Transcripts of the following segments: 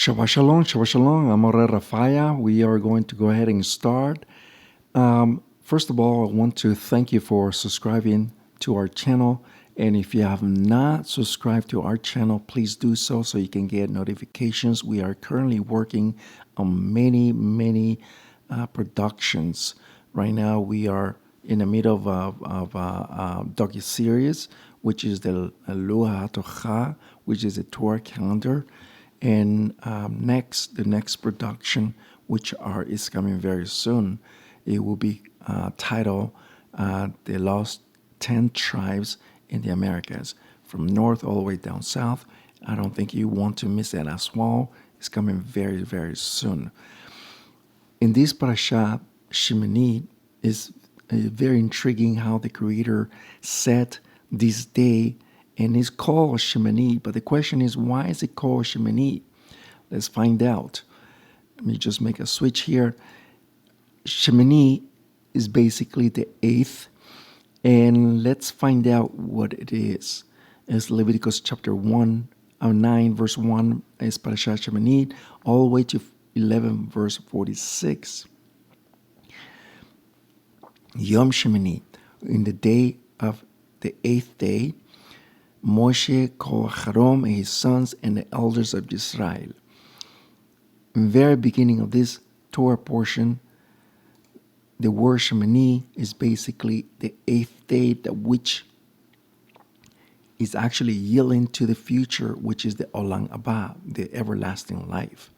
Shabbat Shalom, Shabbat Shalom. I'm Moreh Rapha'Yah. We are going to go ahead and start. First of all, I want to thank you for subscribing to our channel. And if you have not subscribed to our channel, please do so you can get notifications. We are currently working on many productions. Right now, we are in the middle of a docu-series, which is the YHWH, which is a Torah calendar. And the next production, which is coming very soon, it will be titled The Lost 10 Tribes in the Americas, from north all the way down south. I don't think you want to miss that as well. It's coming very soon. In this parashat, Sheminy, is very intriguing how the Creator set this day, and it's called Sheminy. But the question is, why is it called Sheminy? Let's find out. Let me just make a switch here. Sheminy is basically the 8th, and let's find out what it is. It's Leviticus chapter 9, verse 1 is Parashat Sheminy, all the way to 11, verse 46. Yom Shemini, in the day of the 8th day, Moshe called Aaron and his sons and the elders of Israel. In the very beginning of this Torah portion, the word Shemini is basically the 8th day, which is actually yielding to the future, which is the Olam Abba, the everlasting life.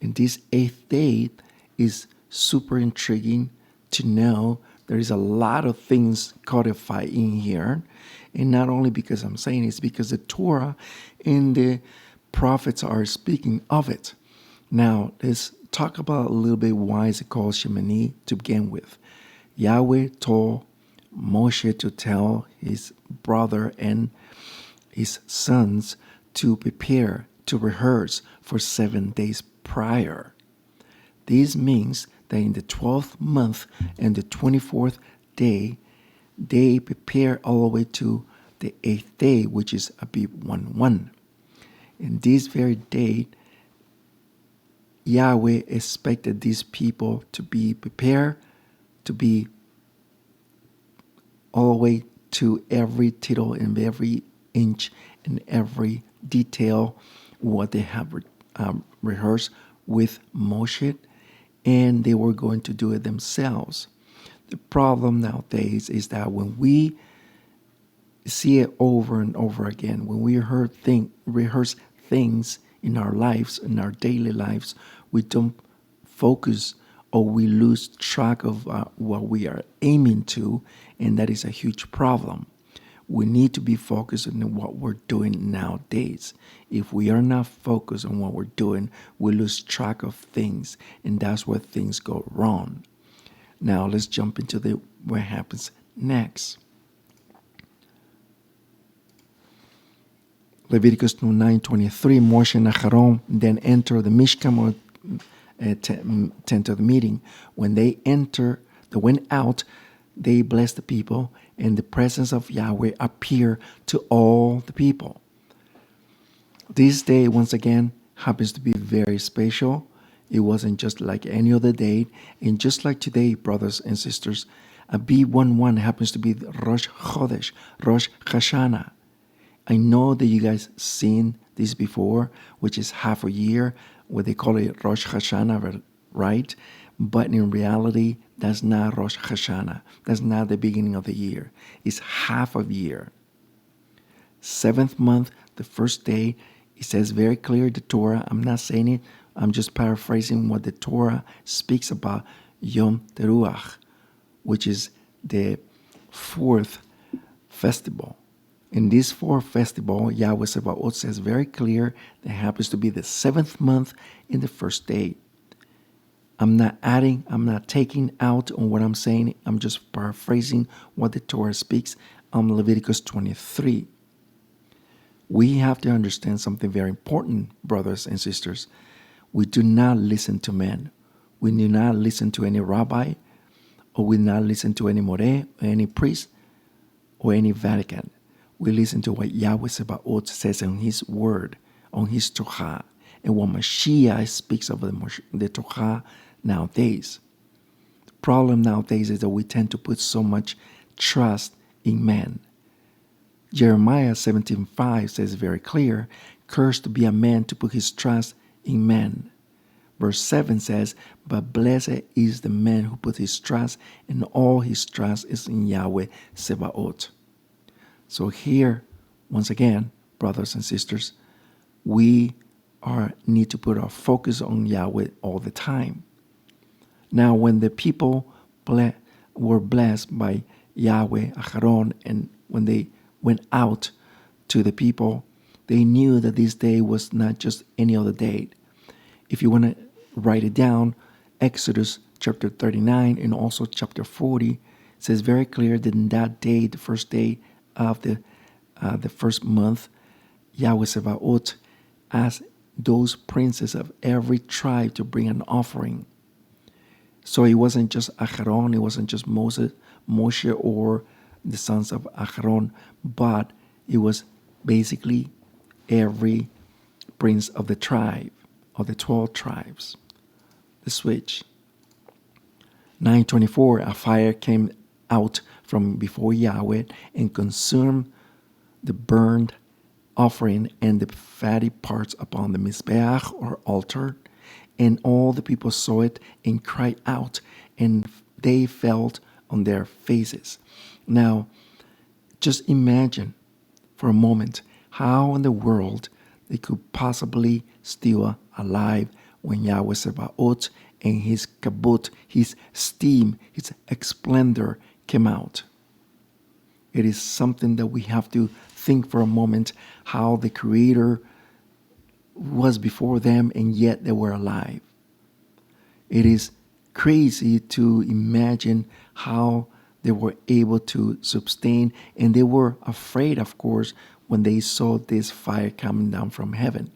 And this 8th day is super intriguing to know. There is a lot of things codified in here. And not only because I'm saying it's because the Torah and the prophets are speaking of it. Now, let's talk about a little bit why is it called Shemini to begin with. Yahweh told Moshe to tell his brother and his sons to prepare, to rehearse for 7 days prior. This means that in the 12th month and the 24th day, they prepare all the way to the 8th day, which is Abib 1-1. In this very day, Yahweh expected these people to be prepared, to be all the way to every tittle and every inch and every detail what they have rehearsed with Moshe, and they were going to do it themselves. The problem nowadays is that when we see it over and over again, when we rehearse things in our lives, in our daily lives, we don't focus or we lose track of what we are aiming to, and that is a huge problem. We need to be focused on what we're doing nowadays. If we are not focused on what we're doing, we lose track of things, and that's where things go wrong. Now let's jump into what happens next. Leviticus 9:23, Moshe and Aaron then enter the Mishkan, tent of the meeting. When they went out, they blessed the people, and the presence of Yahweh appeared to all the people. This day, once again, happens to be very special. It wasn't just like any other day. And just like today, brothers and sisters, Abib 1-1 happens to be Rosh Chodesh, Rosh Hashanah. I know that you guys seen this before, which is half a year, what they call it Rosh Hashanah, right? But in reality, that's not Rosh Hashanah. That's not the beginning of the year. It's half a year. 7th month, the first day, it says very clear, the Torah, I'm not saying it, I'm just paraphrasing what the Torah speaks about, Yom Teruach, which is the 4th festival. In this 4th festival, Yahweh Sebaot says very clear that happens to be the 7th month in the first day. I'm not adding, I'm not taking out on what I'm saying. I'm just paraphrasing what the Torah speaks on Leviticus 23. We have to understand something very important, brothers and sisters. We do not listen to men. We do not listen to any rabbi, or we do not listen to any Moreh, or any priest, or any Vatican. We listen to what Yahweh Sebaot says on His word, on His Torah. and what Mashiach speaks of the Torah nowadays. The problem nowadays is that we tend to put so much trust in man. Jeremiah 17:5 says very clear, cursed to be a man to put his trust in man. Verse 7 says, but blessed is the man who puts his trust, and all his trust is in Yahweh Sebaot. So here, once again, brothers and sisters, we need to put our focus on Yahweh all the time. Now, when the people were blessed by Yahweh, Aharon, and when they went out to the people, they knew that this day was not just any other day. If you want to write it down, Exodus chapter 39 and also chapter 40 says very clear that in that day, the first day of the first month, Yahweh Sebaot asked those princes of every tribe to bring an offering. So it wasn't just Aharon, it wasn't just Moshe or the sons of Aharon, but it was basically every prince of the tribe, of the 12 tribes. The switch. 9:24, a fire came out from before Yahweh and consumed the burned offering and the fatty parts upon the Mizbeach or altar. And all the people saw it and cried out, and they fell on their faces. Now, just imagine for a moment how in the world they could possibly still alive when Yahweh Sebaot and his kabut, his steam, his splendor came out. It is something that we have to think for a moment how the Creator was before them and yet they were alive. It is crazy to imagine how they were able to sustain, and they were afraid, of course, when they saw this fire coming down from heaven.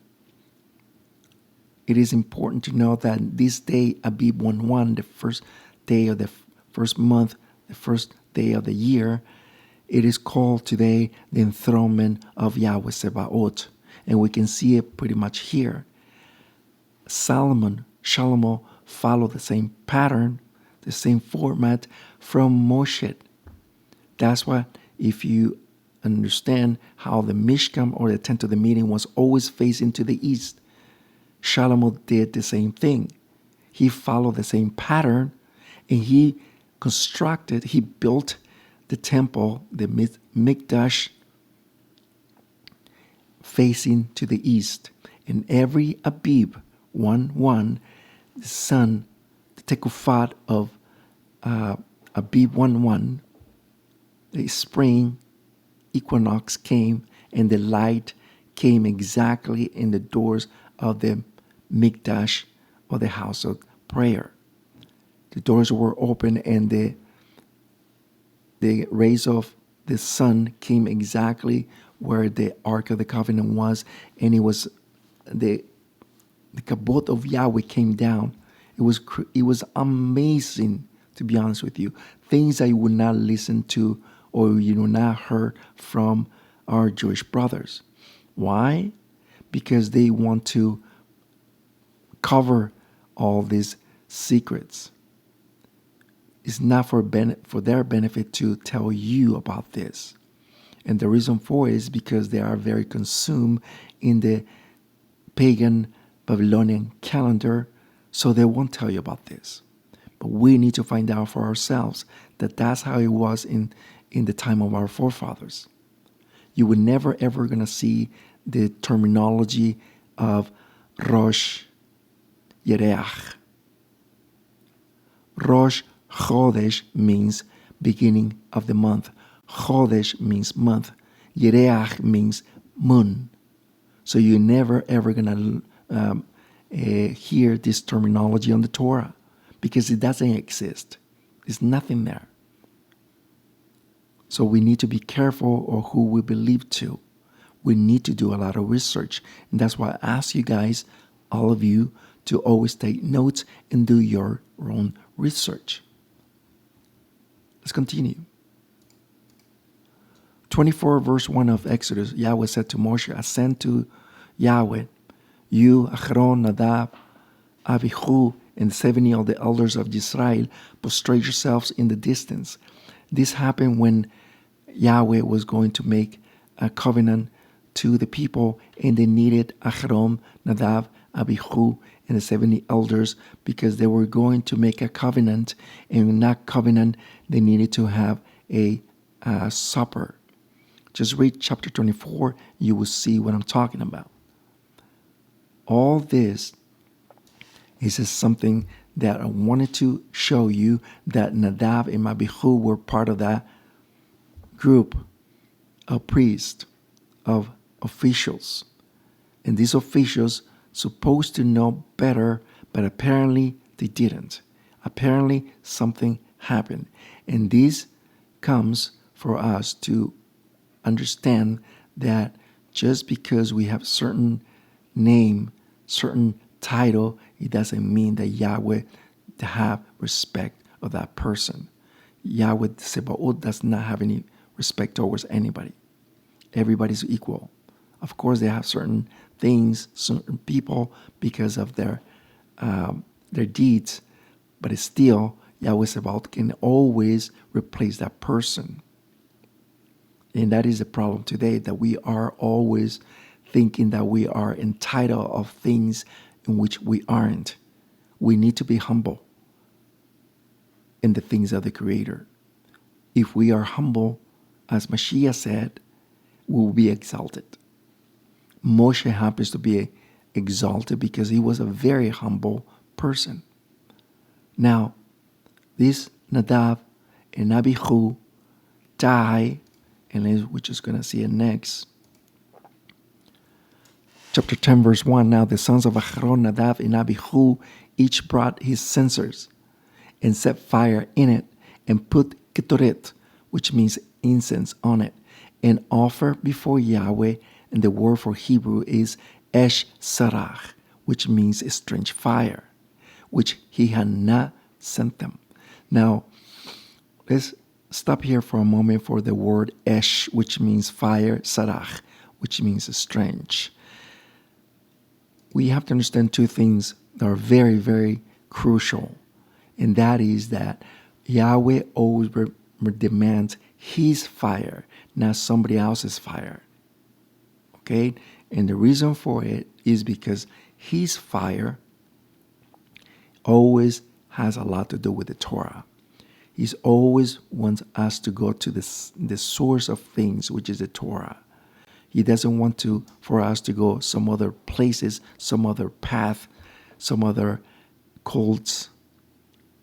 It is important to know that this day, Abib 1:1, the first day of the first month, the first day of the year, it is called today the enthronement of Yahweh Sebaot. And we can see it pretty much here. Shlomo followed the same pattern, the same format from Moshe. That's why if you understand how the Mishkan or the tent of the meeting was always facing to the east, Shlomo did the same thing. He followed the same pattern, and he built the temple, the Mikdash, facing to the east. And every Abib 1:1, the sun, the tekufat of Abib 1:1, the spring equinox came, and the light came exactly in the doors of the Mikdash, or the house of prayer. The doors were open, and the rays of the sun came exactly where the Ark of the Covenant was, and it was the kabot of Yahweh came down. It was amazing, to be honest with you. Things I would not listen to or you would not heard from our Jewish brothers. Why? Because they want to cover all these secrets. It's not for their benefit to tell you about this. And the reason for it is because they are very consumed in the pagan Babylonian calendar, so they won't tell you about this. But we need to find out for ourselves that that's how it was in the time of our forefathers. You would never ever going to see the terminology of Rosh YHWH. Rosh Chodesh means beginning of the month. Chodesh means month. YHWH means moon. So you're never ever going to hear this terminology on the Torah because it doesn't exist. There's nothing there. So we need to be careful of who we believe to. We need to do a lot of research. And that's why I ask you guys, all of you, to always take notes and do your own research. Let's continue. 24 verse 1 of Exodus, Yahweh said to Moshe, ascend to Yahweh, You, Aharon, Nadab, Abihu, and 70 of the elders of Israel prostrate yourselves in the distance. This happened when Yahweh was going to make a covenant to the people, and they needed Aharon, Nadab, Abihu, and the 70 elders because they were going to make a covenant, and in that covenant they needed to have a supper. Just read chapter 24, you will see what I'm talking about. All this is just something that I wanted to show you, that Nadab and Abihu were part of that group of priests, of officials. And these officials supposed to know better, but apparently they didn't. Apparently something happened. And this comes for us to understand that just because we have certain name, certain title, it doesn't mean that Yahweh have respect of that person. Yahweh Sebaot does not have any respect towards anybody. Everybody's equal. Of course, they have certain things, certain people, because of their deeds, but it's still Yahweh Sebaot can always replace that person. And that is the problem today, that we are always thinking that we are entitled of things in which we aren't. We need to be humble in the things of the Creator. If we are humble, as Mashiach said, we will be exalted. Moshe happens to be exalted because he was a very humble person. Now, this Nadab and Abihu die, and we're just going to see it next. Chapter 10, verse 1. Now the sons of Aharon, Nadab, and Abihu each brought his censers and set fire in it and put ketoret, which means incense, on it, and offer before Yahweh. And the word for Hebrew is esh sarach, which means a strange fire, which he had not sent them. Now, let's stop here for a moment for the word esh, which means fire, sarach, which means strange. We have to understand two things that are very, very crucial. And that is that Yahweh always demands his fire, not somebody else's fire. Okay? And the reason for it is because his fire always has a lot to do with the Torah. He always wants us to go to the source of things, which is the Torah. He doesn't want for us to go some other places, some other path, some other cults,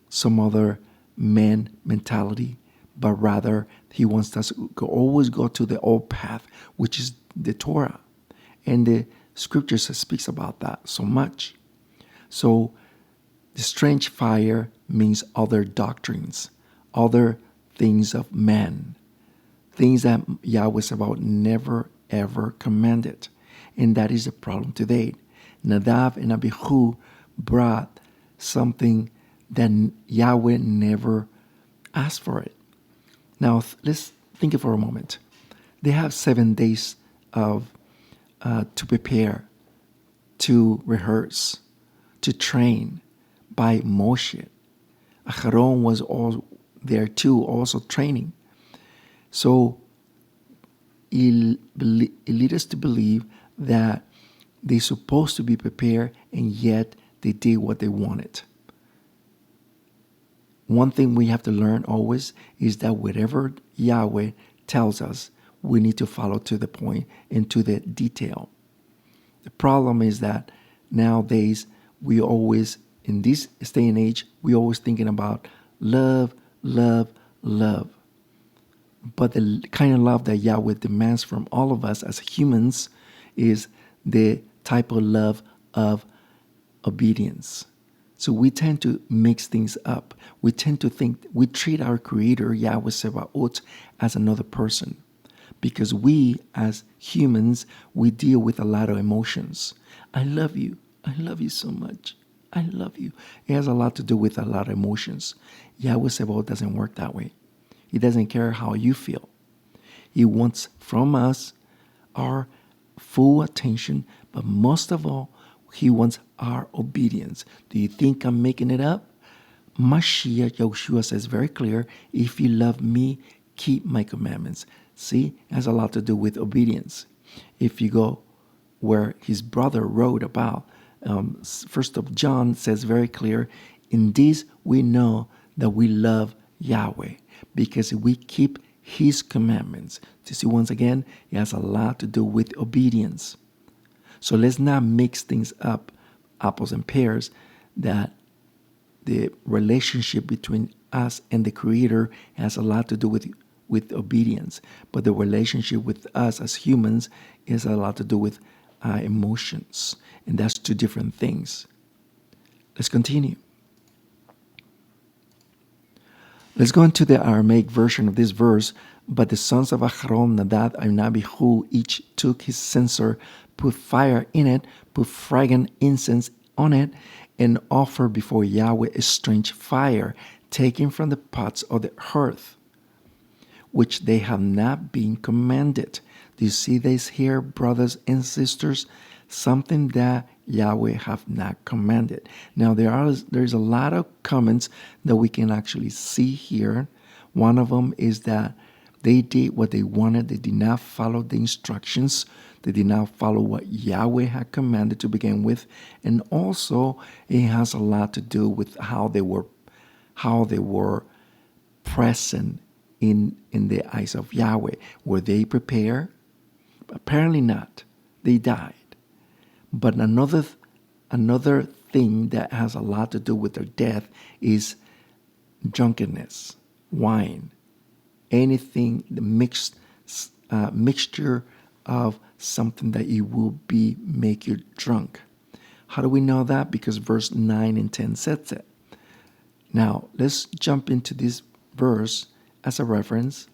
some other man mentality, but rather he wants us to always go to the old path, which is the Torah. And the scriptures speaks about that so much. So the strange fire means other doctrines, other things of man, things that Yahweh Sabaoth never ever commanded. And that is the problem today. Nadab and Abihu brought something that Yahweh never asked for it. Now, let's think for a moment. They have 7 days to prepare, to rehearse, to train by Moshe. Aharon was all there too, also training. So it leads us to believe that they're supposed to be prepared, and yet they did what they wanted. One thing we have to learn always is that whatever Yahweh tells us, we need to follow to the point and to the detail. The problem is that nowadays we always, in this day and age, we always thinking about love, love, love. But the kind of love that Yahweh demands from all of us as humans is the type of love of obedience. So we tend to mix things up. We tend to think, we treat our Creator, Yahweh Sebaoth, as another person. Because we, as humans, we deal with a lot of emotions. I love you. I love you so much. I love you. It has a lot to do with a lot of emotions. Yahweh Sebaoth doesn't work that way. He doesn't care how you feel. He wants from us our full attention, but most of all, He wants our obedience. Do you think I'm making it up? Mashiach Yahushua says very clear, if you love me, keep my commandments. See, it has a lot to do with obedience. If you go where his brother wrote about, First of John says very clear, in this we know that we love Yahweh, because we keep his commandments. You see, once again, it has a lot to do with obedience. So let's not mix things up, apples and pears, that the relationship between us and the Creator has a lot to do with obedience. But the relationship with us as humans has a lot to do with emotions. And that's two different things. Let's continue. Let's go into the Aramaic version of this verse. But the sons of Aharon, Nadab and Abihu, each took his censer, put fire in it, put fragrant incense on it, and offered before Yahweh a strange fire, taken from the pots of the hearth, which they have not been commanded. Do you see this here, brothers and sisters? Something that Yahweh have not commanded. Now there's a lot of comments that we can actually see here. One of them is that they did what they wanted. They did not follow the instructions. They did not follow what Yahweh had commanded to begin with. And also it has a lot to do with how they were present in the eyes of Yahweh. Were they prepared? Apparently not. They died. But another thing that has a lot to do with their death is drunkenness, wine, anything, the mixture of something that it will make you drunk. How do we know that? Because verse 9 and 10 says it. Now, let's jump into this verse as a reference.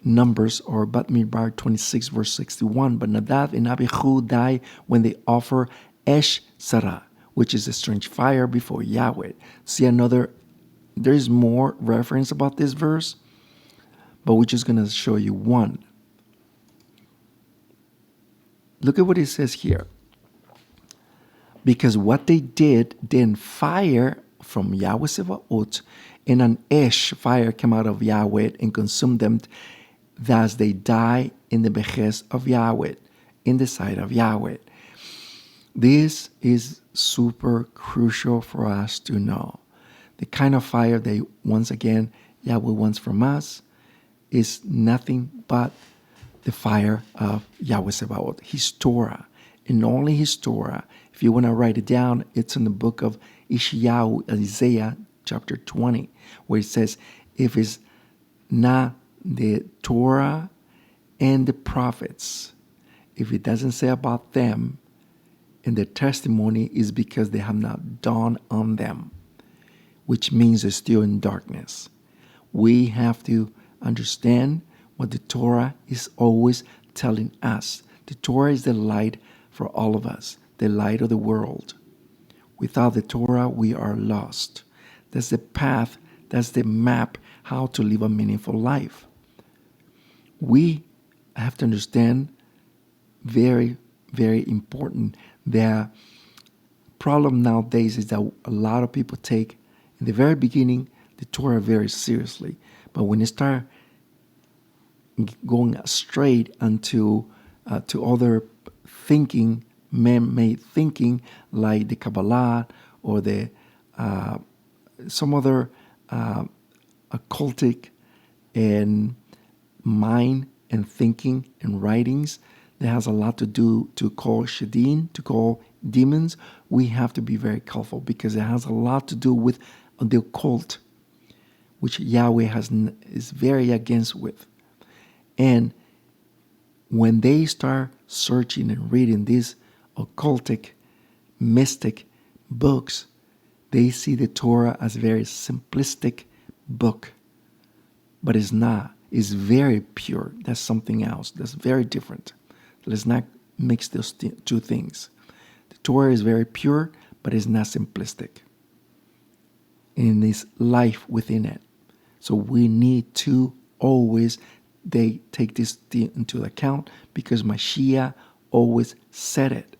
Numbers, or Bamidbar 26 verse 61. But Nadab and Abihu died when they offer Esh Sarah, which is a strange fire before Yahweh. See there is more reference about this verse, but we're just going to show you one. Look at what it says here. Because what they did, then fire from Yahweh Sevaot and an Esh fire came out of Yahweh and consumed them. Thus they die in the behest of Yahweh, in the sight of Yahweh. This is super crucial for us to know. The kind of fire that, once again, Yahweh wants from us is nothing but the fire of Yahweh Sebaot, His Torah, and only His Torah. If you want to write it down, it's in the book of Isaiah chapter 20, where it says, if it's not the Torah and the prophets, if it doesn't say about them, and their testimony is because they have not dawned on them, which means they're still in darkness. We have to understand what the Torah is always telling us. The Torah is the light for all of us, the light of the world. Without the Torah, we are lost. That's the path, that's the map, how to live a meaningful life. We have to understand, very, very important, the problem nowadays is that a lot of people take, in the very beginning, the Torah very seriously. But when they start going straight into to other thinking, man-made thinking, like the Kabbalah or the some other occultic and mind and thinking and writings that has a lot to do to call Shadin, to call demons, we have to be very careful because it has a lot to do with the occult, which Yahweh is very against with. And when they start searching and reading these occultic, mystic books, they see the Torah as a very simplistic book. But it's not. It's very pure. That's something else. That's very different. Let's not mix those two things. The Torah is very pure, but it's not simplistic. And it's life within it. So we need to always take this into account because Mashiach always said it.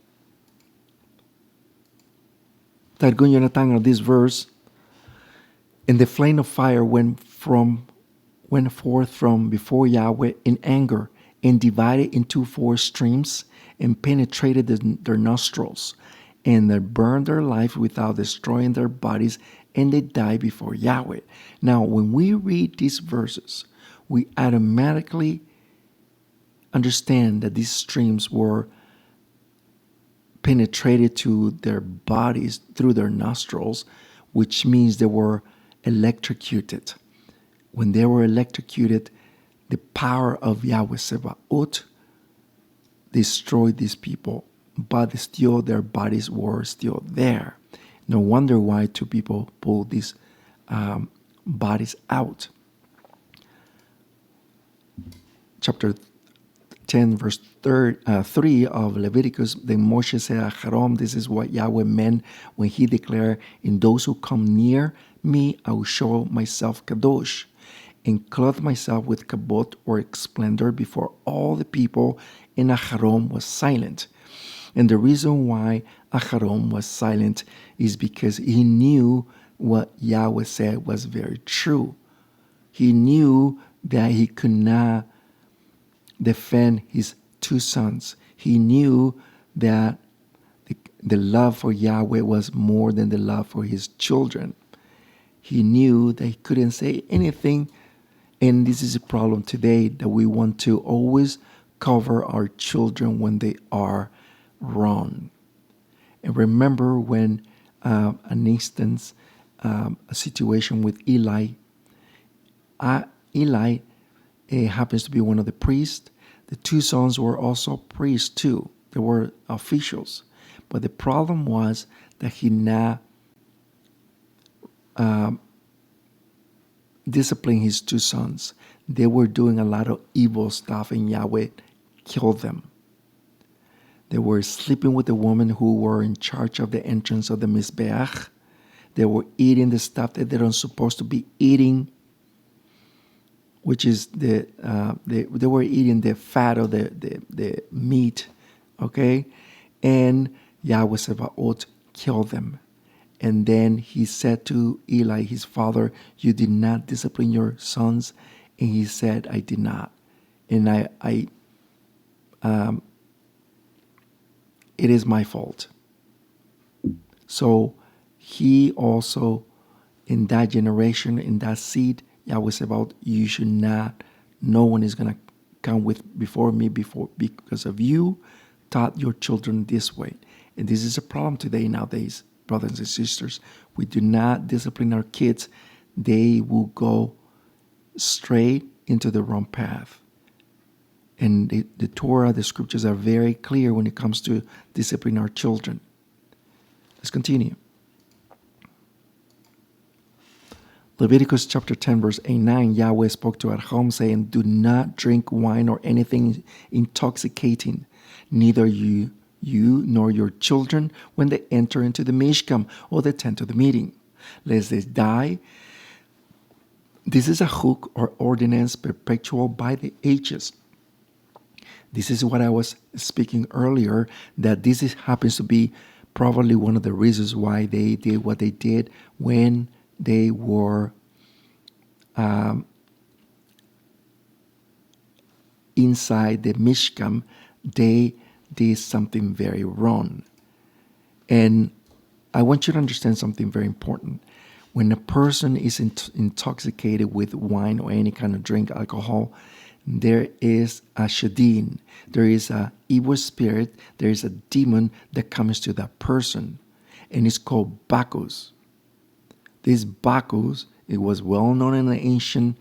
Targum Jonathan of this verse, and the flame of fire went forth from before Yahweh in anger, and divided into 4 streams, and penetrated their nostrils, and they burned their life without destroying their bodies, and they died before Yahweh. Now, when we read these verses, we automatically understand that these streams were penetrated to their bodies through their nostrils, which means they were electrocuted. When they were electrocuted, the power of Yahweh Sebaot destroyed these people, but still their bodies were still there. No wonder why 2 people pulled these bodies out. Chapter 10, verse 3 of Leviticus, then Moshe said, Aharon, this is what Yahweh meant when he declared, in those who come near me, I will show myself kadosh, and clothe myself with kabot or splendor before all the people, and Aharon was silent. And the reason why Aharon was silent is because he knew what Yahweh said was very true. He knew that he could not defend his 2 sons. He knew that the love for Yahweh was more than the love for his children. He knew that he couldn't say anything, and this is a problem today, that we want to always cover our children when they are wrong. And remember when an instance, a situation with Eli. Eli happens to be one of the priests. The 2 sons were also priests too. They were officials. But the problem was that he not disciplined his 2 sons. They were doing a lot of evil stuff, and Yahweh killed them. They were sleeping with the women who were in charge of the entrance of the Mizbeach. They were eating the stuff that they weren't supposed to be eating, which is they were eating the fat of the meat, okay? And Yahweh Sebaot killed them. And then he said to Eli, his father, you did not discipline your sons. And he said, I did not. And it is my fault. So he also, in that generation, in that seed, Yahweh said about, you should not, no one is going to come before me because of you taught your children this way. And this is a problem today, nowadays, brothers and sisters. We do not discipline our kids. They will go straight into the wrong path. And the Torah, the scriptures are very clear when it comes to discipline our children. Let's continue. Leviticus chapter 10, verse 8-9, Yahweh spoke to Aharon, saying, do not drink wine or anything intoxicating, neither you nor your children when they enter into the Mishkan or the tent of the meeting, lest they die. This is a hook or ordinance perpetual by the ages. This is what I was speaking earlier, that this happens to be probably one of the reasons why they did what they did when they were inside the Mishkan. They did something very wrong. And I want you to understand something very important. When a person is intoxicated with wine or any kind of drink, alcohol, there is a shadin. There is a evil spirit. There is a demon that comes to that person. And it's called Bacchus. This Bacchus, it was well known in the ancient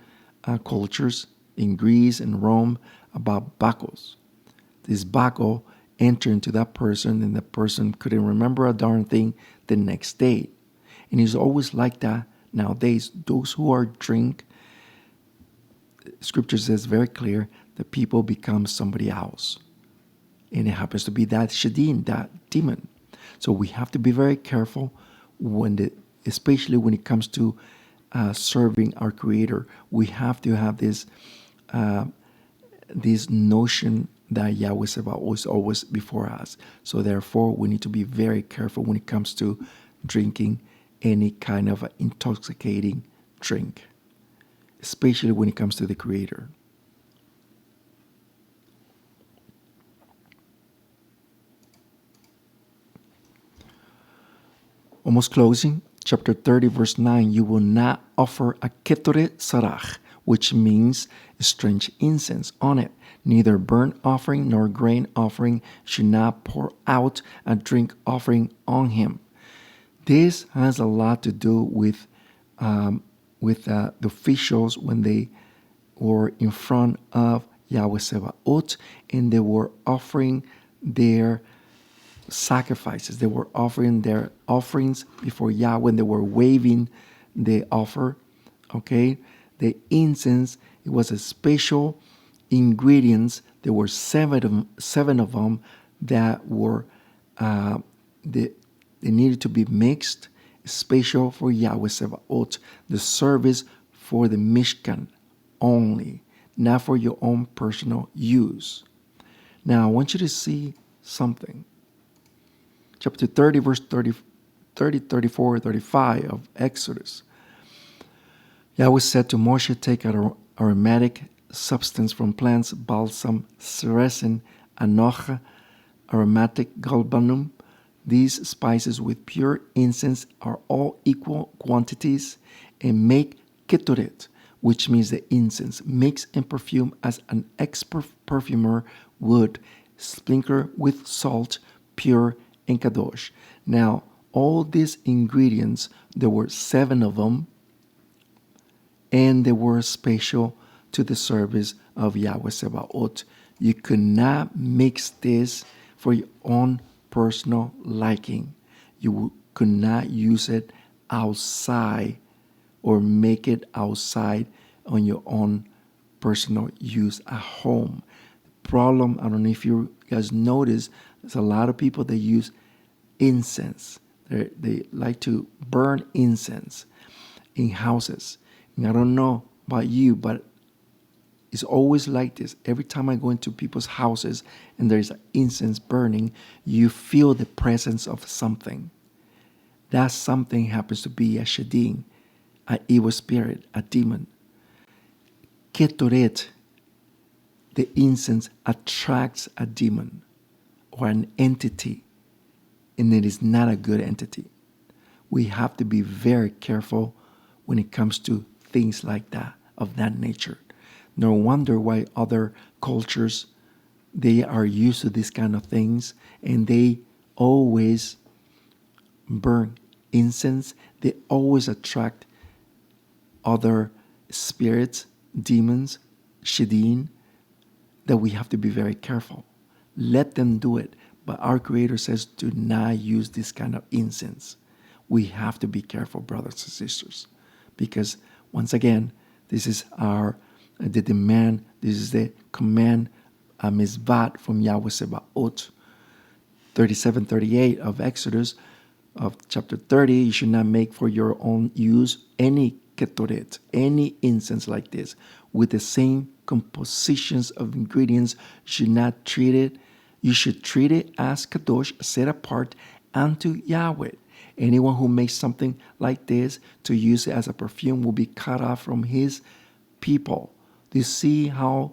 cultures in Greece and Rome about Bacchus. This Bacchus entered into that person, and the person couldn't remember a darn thing the next day. And it's always like that nowadays. Those who are drink, Scripture says very clear, the people become somebody else. And it happens to be that shadin, that demon. So we have to be very careful especially when it comes to serving our Creator. We have to have this notion that Yahweh Sabaoth is always before us. So therefore, we need to be very careful when it comes to drinking any kind of intoxicating drink, especially when it comes to the Creator. Almost closing, chapter 30, verse 9, you will not offer a ketoret sarach, which means strange incense on it. Neither burnt offering nor grain offering should not pour out a drink offering on him. This has a lot to do with the officials when they were in front of Yahweh Sebaot and they were offering their sacrifices. They were offering their offerings before Yahweh when they were waving the offer. Okay, the incense, it was a special ingredients. There were seven of them that were they needed to be mixed, special for Yahweh Sebaot, the service for the Mishkan only, not for your own personal use. Now, I want you to see something. Chapter 30, verse 30, 34, 35 of Exodus. Yahweh said to Moshe, take an aromatic substance from plants, balsam, resin, anocha, aromatic galbanum. These spices with pure incense are all equal quantities, and make ketoret, which means the incense, mix and perfume as an expert perfumer would, sprinkle with salt, pure and kadosh. Now, all these ingredients, there were 7 of them, and they were special to the service of Yahweh Sebaot. You could not mix this for your own personal liking. You could not use it outside or make it outside on your own personal use at home. The problem, I don't know if you guys notice, there's a lot of people that use incense. They like to burn incense in houses. And I don't know about you, but it's always like this. Every time I go into people's houses and there's incense burning, you feel the presence of something. That something happens to be a shadin, an evil spirit, a demon. Ketoret, the incense, attracts a demon or an entity, and it is not a good entity. We have to be very careful when it comes to things like that, of that nature. No wonder why other cultures, they are used to these kind of things, and they always burn incense. They always attract other spirits, demons, shadin, that we have to be very careful. Let them do it. But our Creator says, do not use this kind of incense. We have to be careful, brothers and sisters, because once again, this is the demand, this is the command, a mizvat from Yahweh Sebaot. 37-38 of Exodus, of chapter 30, you should not make for your own use any ketoret, any incense like this, with the same compositions of ingredients. You should treat it as kadosh, set apart unto Yahweh. Anyone who makes something like this to use it as a perfume will be cut off from his people. Do you see how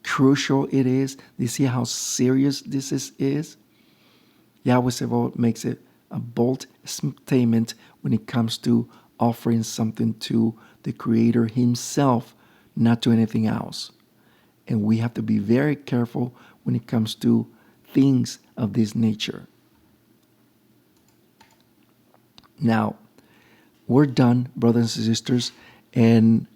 crucial it is? Do you see how serious this is? Yahweh Sebaot makes it a bold statement when it comes to offering something to the Creator himself, not to anything else. And we have to be very careful when it comes to things of this nature. Now, we're done, brothers and sisters, and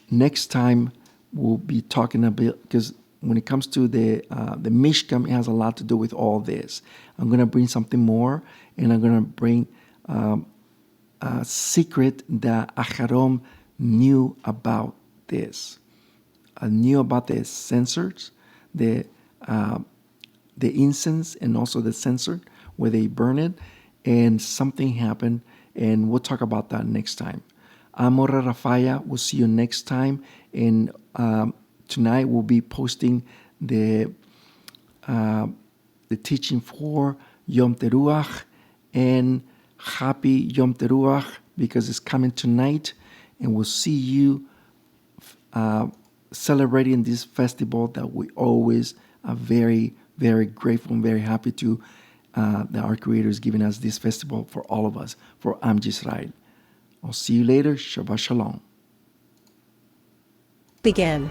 next time we'll be talking a bit, because when it comes to the Mishkan, it has a lot to do with all this. I'm going to bring something more, and I'm going to bring a secret that Aharon knew about this. I knew about the censers, the incense, and also the censer where they burn it, and something happened, and we'll talk about that next time. I'm Moreh Rapha'Yah. We'll see you next time, and tonight we'll be posting the teaching for Yom Teruach, and happy Yom Teruach, because it's coming tonight, and we'll see you celebrating this festival that we always are very, very grateful and very happy to, that our Creator is giving us this festival for all of us, for Am Yisrael. I'll see you later. Shabbat Shalom. Begin.